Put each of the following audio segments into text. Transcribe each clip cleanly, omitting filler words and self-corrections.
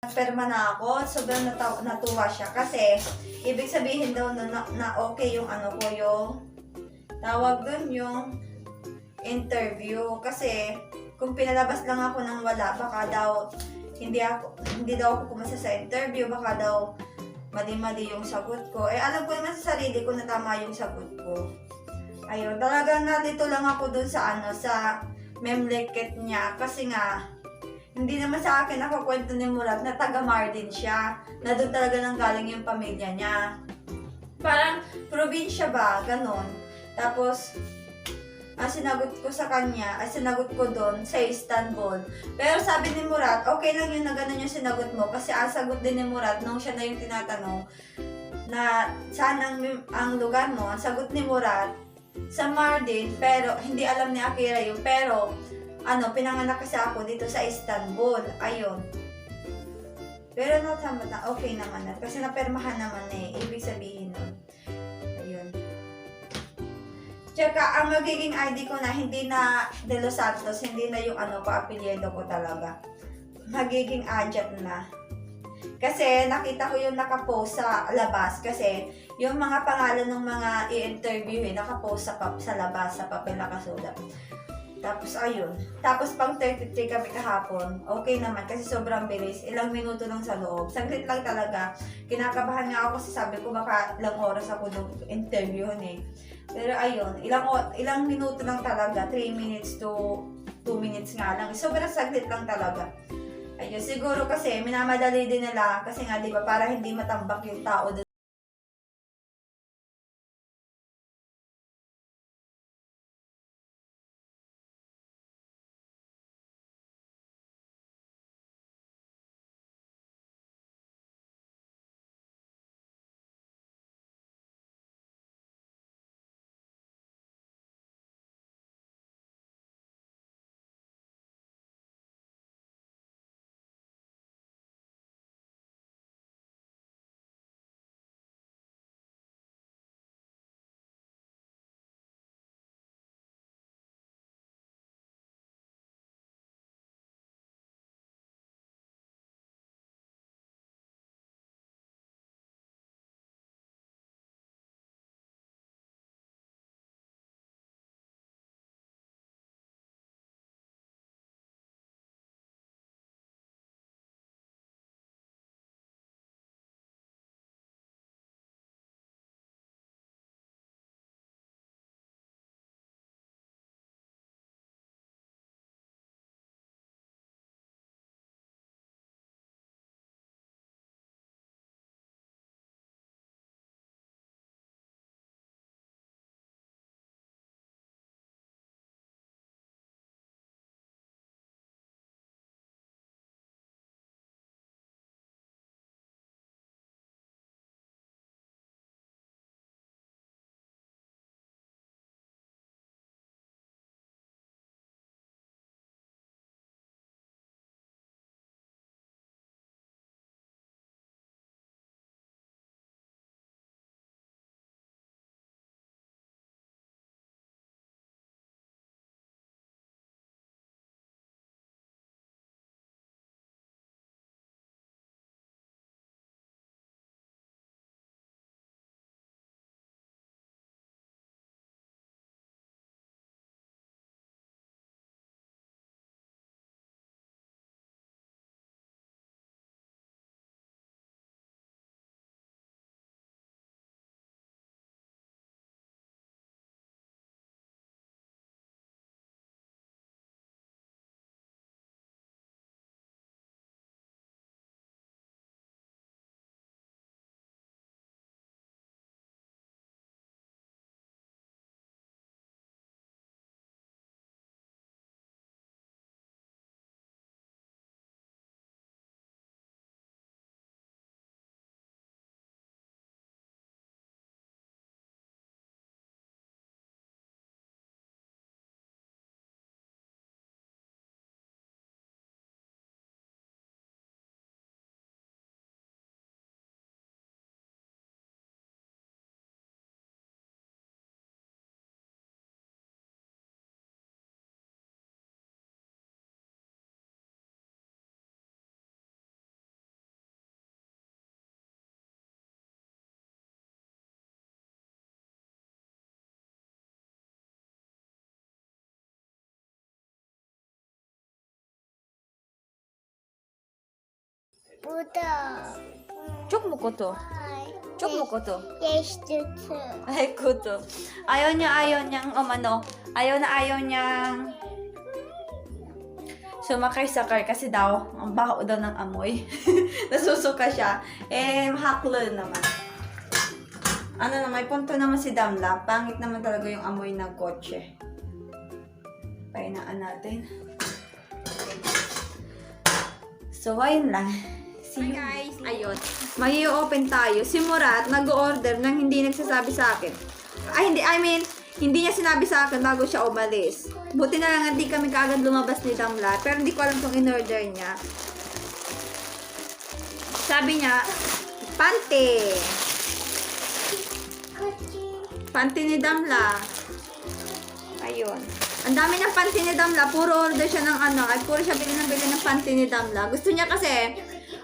Nagperma na ako, sobrang natuwa siya kasi ibig sabihin daw na okay yung ano ko, yung tawag dun yung interview. Kasi kung pinalabas lang ako ng wala, baka daw hindi daw ako pumasa sa interview, baka daw mali-mali yung sagot ko. Eh alam ko naman sa sarili ko na tama yung sagot ko. Ayun, talagang nalito lang ako dun sa sa memleket niya kasi nga hindi naman sa akin nakakwento ni Murat na taga Mardin siya, na doon talaga nang galing yung pamilya niya. Parang probinsya ba, ganon. Tapos, ang sinagot ko sa kanya, sinagot ko doon sa Istanbul. Pero sabi ni Murat, okay lang yun na ganon yung sinagot mo kasi ang sagot din ni Murat nung siya na yung tinatanong na saan ang lugar mo, ang sagot ni Murat, sa Mardin, pero hindi alam ni Akira yun, pero pinanganak kasi ako dito sa Istanbul. Ayun. Pero natama na, okay naman na. Kasi napermahan naman ibig sabihin nun. Ayun. Tsaka, ang magiging ID ko na, hindi na De Los Santos, hindi na yung pa-apelyido ko talaga. Magiging Ajat na. Kasi, nakita ko yung nakapost sa labas. Kasi, yung mga pangalan ng mga i-interview, nakapost sa labas, sa papel nakasulat. Tapos, ayun. Tapos, pang 33 kami kahapon. Okay naman, kasi sobrang bilis. Ilang minuto lang sa loob. Saglit lang talaga. Kinakabahan nga ako kasi sabi ko baka ilang oras ako nung interview Pero ayun, ilang minuto lang talaga. 3 minutes to 2 minutes nga lang. Sobrang saglit lang talaga. Ayun, siguro kasi minamadali din nila. Kasi nga, di ba, para hindi matambak yung tao doon. Chok mo ko to. Chok mo ko to. Yes, tutu. Ay, ko to. Ayaw niyang, ayaw niyang sumakay sa car kasi daw, ang baho daw ng amoy. Nasusuka siya. Haklo naman. May punto naman si Damla. Pangit naman talaga yung amoy ng kotse. Painaan natin. So, ayun lang. See you guys. Ayun. Mag-i-open tayo. Si Murat nag-order nang hindi nagsasabi sa akin. Hindi niya sinabi sa akin bago siya umalis. Buti na lang hindi kami kaagad lumabas ni Damla. Pero hindi ko alam kung in-order niya. Sabi niya, panty. Panty ni Damla. Ayun. Ang dami ng panty ni Damla. Puro order siya ng puro siya bili ng panty ni Damla. Gusto niya kasi,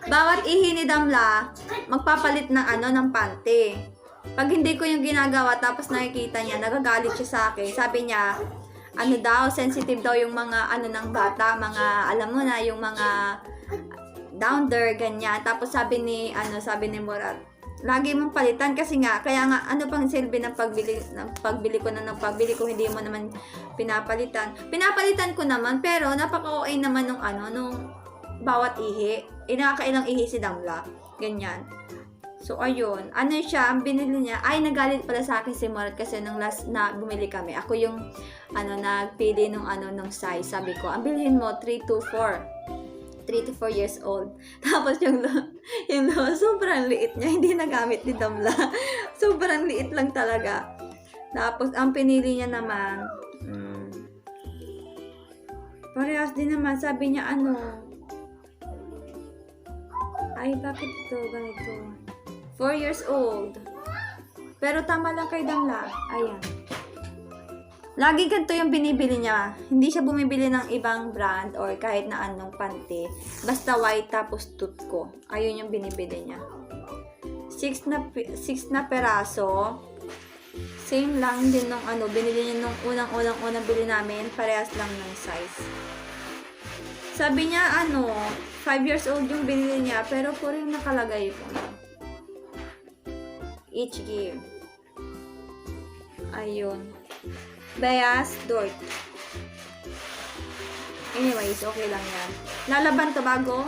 bawat ihi ni Damla, magpapalit ng panty. Pag hindi ko yung ginagawa, tapos nakikita niya, nagagalit siya sa akin. Sabi niya, sensitive daw yung mga ng bata, mga, alam mo na, yung mga down there, ganyan. Tapos sabi ni Murat, lagi mong palitan kasi kaya pang silbi ng pagbili ko, hindi mo naman pinapalitan. Pinapalitan ko naman, pero napaka-OA naman nung bawat ihi. Nakakailang ihi si Damla. Ganyan. So, ayun. Ang binili niya, nagalit pala sa akin si Murat kasi nung last na bumili kami. Ako yung, nagpili nung size. Sabi ko, ang bilhin mo, 3 to 4 years old. Tapos yung sobrang liit niya, hindi nagamit ni Damla. Sobrang liit lang talaga. Tapos, ang pinili niya naman, parehas din naman. Sabi niya, bakit ito, ganito? 4 years old. Pero tama lang kay Damla. Ayan. Lagi ganito yung binibili niya. Hindi siya bumibili ng ibang brand or kahit na anong panty. Basta white tapos tutko. Ayun yung binibili niya. 6 na peraso. Same lang din nung binili niya nung unang bili namin. Parehas lang ng size. Sabi niya 5 years old yung binili niya, pero puro yung nakalagay po. Each gear. Ayun. Bias, dirt. Anyways, okay lang yan. Lalaban to bago.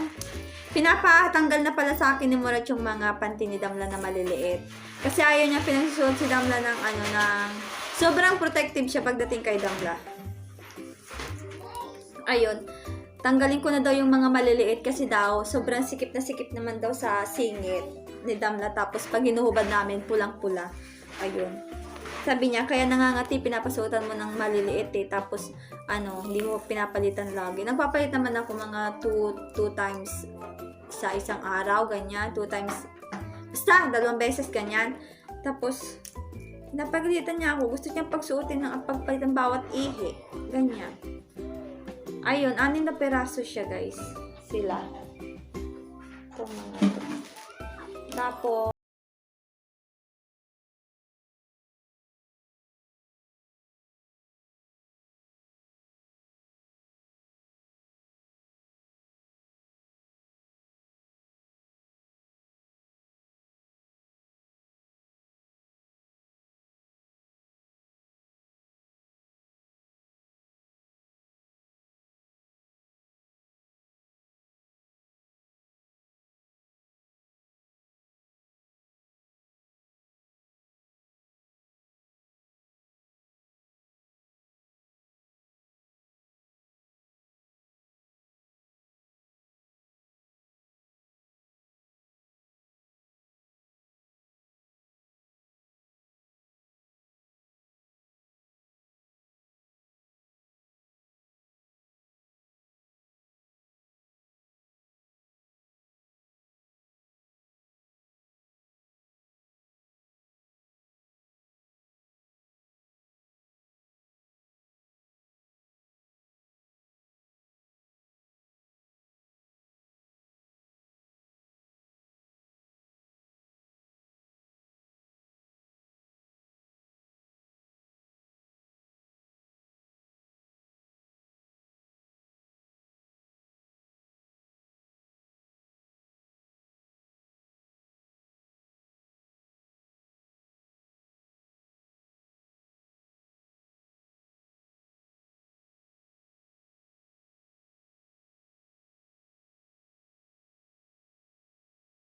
Pinapatanggal na pala sa akin ni Murat yung mga panty ni Damla na maliliit. Kasi ayaw niya pinagsusuot si Damla ng sobrang protective siya pagdating kay Damla. Ayun. Tanggalin ko na daw yung mga maliliit kasi daw sobrang sikip na sikip naman daw sa singit ni Damla. Tapos pag hinuhubad namin, pulang-pula. Ayun. Sabi niya, kaya nangangati, pinapasuotan mo ng maliliit Tapos, hindi mo pinapalitan lagi. Nagpapalit naman ako mga 2 times sa isang araw, ganyan. 2 times, basta, 2 beses, ganyan. Tapos, napagalitan niya ako. Gusto niyang pagsuotin ng pagpalitan bawat ihi. Ganyan. Ayun, 6 na peraso siya, guys. Sila. Itong mga ito. Tapos,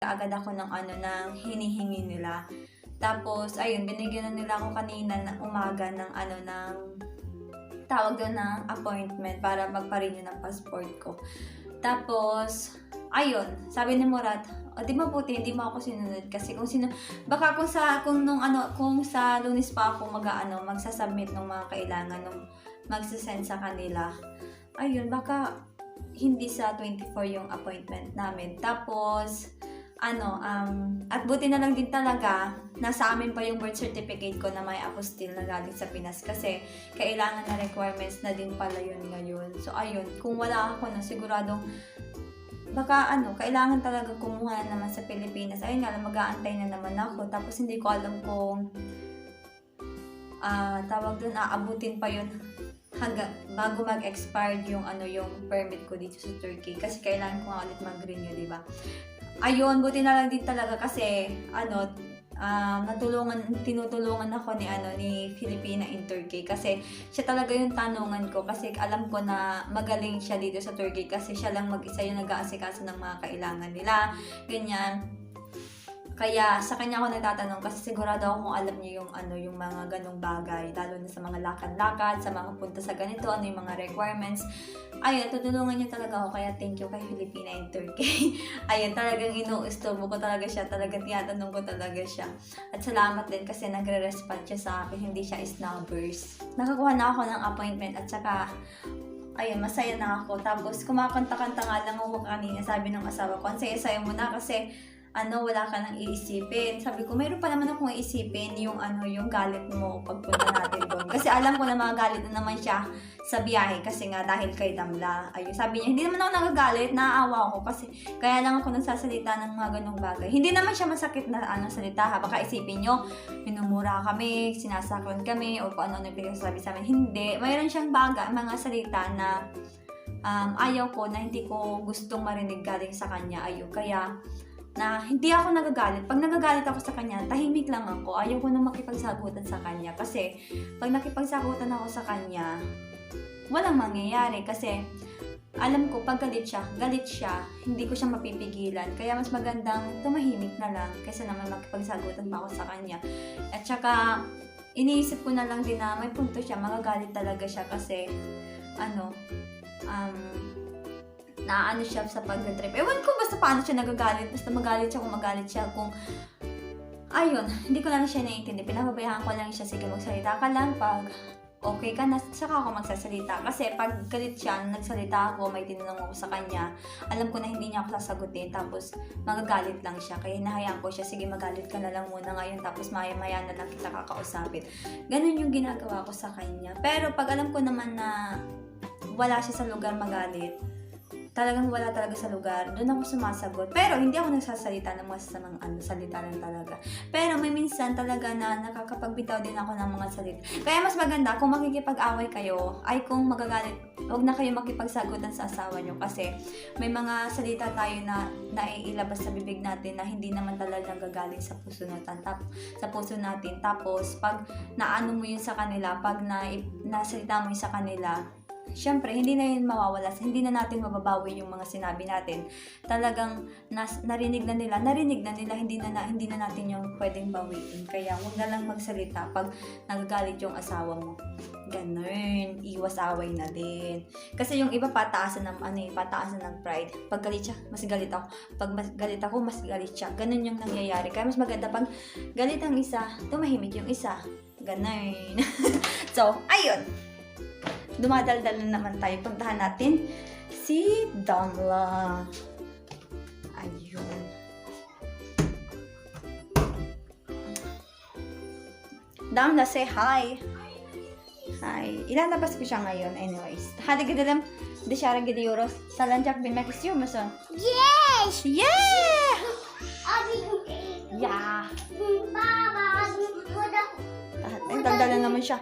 agad ako ng ng hinihingi nila. Tapos, ayun, binigyan na nila ako kanina na umaga ng ng tawag doon ng appointment para magpa-renew ng passport ko. Tapos, ayun, sabi ni Murat, di mabuti, hindi mo ako sinunod kasi baka kung sa Lunes pa ako magsasubmit ng mga kailangan nung magsasend sa kanila. Ayun, baka hindi sa 24 yung appointment namin. Tapos, at buti na lang din talaga, nasa amin pa yung birth certificate ko na may apostille na galing sa Pinas kasi kailangan na requirements na din pala yun ngayon. So, ayun, kung wala ako na siguradong baka kailangan talaga kumuha na naman sa Pilipinas. Ayun nga lang, mag-aantay na naman ako. Tapos hindi ko alam kung tawag doon, aabutin pa yun bago mag-expired yung yung permit ko dito sa Turkey. Kasi kailangan ko nga ulit mag-renew, di ba? Ayun, buti na lang din talaga kasi tinutulungan ako ni Filipina in Turkey kasi siya talaga yung tanungan ko kasi alam ko na magaling siya dito sa Turkey kasi siya lang mag-isa yung nag-aasikaso ng mga kailangan nila, ganyan. Kaya sa kanya ako nagtatanong kasi sigurado ako kung alam niya yung mga ganong bagay, lalo na sa mga lakad-lakad, sa mga punta sa ganito, yung mga requirements. Ayun, tutulungan niya talaga ako, kaya thank you kay Filipina in Turkey. Ayun, talagang inuustobo ko talaga siya, talagang tinatanong ko talaga siya. At salamat din kasi nagre-respond siya sa akin, hindi siya snubbers. Nakakuha na ako ng appointment at saka ayun, masaya na ako. Tapos kumakanta-kanta nga lang ako kanina, sabi ng asawa ko, ang saya-saya mo na kasi wala ka nang iisipin. Sabi ko, mayroon pa naman akong iisipin yung galit mo pagpunta natin doon. Kasi alam ko na mga galit na naman siya sa biyahe kasi nga dahil kay Damla. Ayun, sabi niya, hindi naman ako nagagalit, naaawa ako kasi kaya lang ako nagsasalita ng mga ganong bagay. Hindi naman siya masakit na salita ha. Baka isipin nyo, minumura kami, sinasaktan kami, o kung ano yung pinagsasabi sa amin. Hindi. Mayroon siyang mga salita na ayaw ko, na hindi ko gustong marinig galing sa kanya. Ayun, kaya na hindi ako nagagalit. Pag nagagalit ako sa kanya, tahimik lang ako. Ayaw ko na makipagsagutan sa kanya. Kasi, pag nakipagsagutan ako sa kanya, walang mangyayari. Kasi, alam ko, pag galit siya, hindi ko siya mapipigilan. Kaya mas magandang tumahimik na lang kaysa naman makipagsagutan pa ako sa kanya. At saka, iniisip ko na lang din na may punto siya, magagalit talaga siya kasi, naano siya sa pag-trip. Ewan ko basta paano siya nagagalit. Basta magalit siya kung ayun, hindi ko lang siya naiintindi. Pinababayaan ko lang siya, sige magsalita ka lang pag okay ka na, saka ako magsasalita. Kasi pag galit siya, nagsalita ako, may tinanong ako sa kanya, alam ko na hindi niya ako sasagutin, tapos magagalit lang siya. Kaya hinahayaan ko siya, sige magalit ka na lang muna ngayon, tapos maya-maya na lang kita kakausapin. Ganun yung ginagawa ko sa kanya. Pero pag alam ko naman na wala siya sa lugar magalit, talagang wala talaga sa lugar, doon ako sumasagot. Pero hindi ako nagsasalita ng masasamang salita lang talaga. Pero may minsan talaga na nakakapagbitaw din ako ng mga salita. Kaya mas maganda kung makikipag-away kayo, ay kung magagalit, huwag na kayo makipagsagutan sa asawa nyo. Kasi may mga salita tayo na naiilabas sa bibig natin na hindi naman talaga gagaling sa puso natin. Tapos, pag naano mo yun sa kanila, pag nasalita mo yun sa kanila, syempre, hindi na yun mawawala. Hindi na natin mababawi yung mga sinabi natin. Talagang narinig na nila, hindi na natin yung pwedeng bawiin. Kaya huwag na lang magsalita pag nagagalit yung asawa mo. Ganun. Iwas away na din. Kasi yung iba pataasan ng pride. Pag galit siya, mas galit ako. Pag mas galit ako, mas galit siya. Ganun yung nangyayari. Kaya mas maganda pag galit ang isa, tumahimik yung isa. Ganun. So, ayun. Dumadaldal na naman tayo. Puntahan natin si Damla. Ayun. Damla, say hi. Hi. Ilalabas ko siya ngayon. Anyways. Hadi gidelim dışarı gidiyoruz. Salıncak binmek istiyor musun? Yes! Yeah! Abi. Yeah. Baba. Daldal na naman siya.